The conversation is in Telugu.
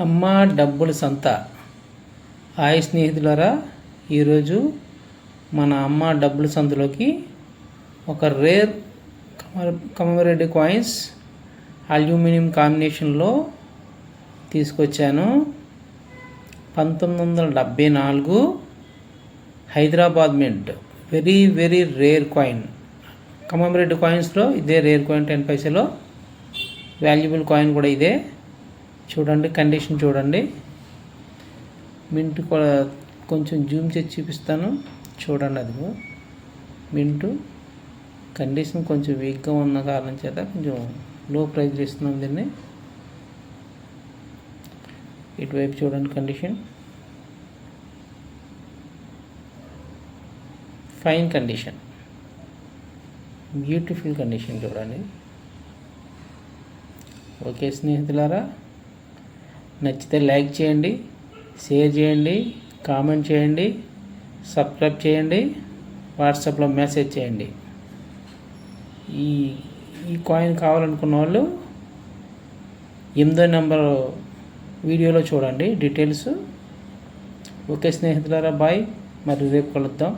అమ్మ డబ్బుల సంత. హాయ్ స్నేహితులారా, ఈరోజు మన అమ్మ డబ్బుల సంతలోకి ఒక రేర్ కమమరేటివ్ కాయిన్స్ అల్యూమినియం కాంబినేషన్లో తీసుకొచ్చాను. 1974 Hyderabad mint. Very very rare coin. Commemorative కాయిన్స్లో ఇదే రేర్ కాయిన్. 10 పైసలో వాల్యుబుల్ కాయిన్ కూడా ఇదే. చూడండి, కండిషన్ చూడండి. మింట్ కూడా కొంచెం జూమ్ చేసి చూపిస్తాను, చూడండి. అదిగో మింటు. కండిషన్ కొంచెం వీక్గా ఉన్న కారణం చేత కొంచెం లో ప్రైజ్లో ఇస్తున్నాం దీన్ని. ఇటువైపు చూడండి, condition fine condition, beautiful condition చూడండి. ఓకే స్నేహితులారా, నచ్చితే లైక్ చేయండి, షేర్ చేయండి, కామెంట్ చేయండి, సబ్స్క్రైబ్ చేయండి, వాట్సాప్లో మెసేజ్ చేయండి. ఈ కాయిన్ కావాలనుకున్న వాళ్ళు 8వ నెంబర్ వీడియోలో చూడండి డీటెయిల్స్. ఓకే స్నేహితులారా, బాయ్. మరి రేపు కలుద్దాం.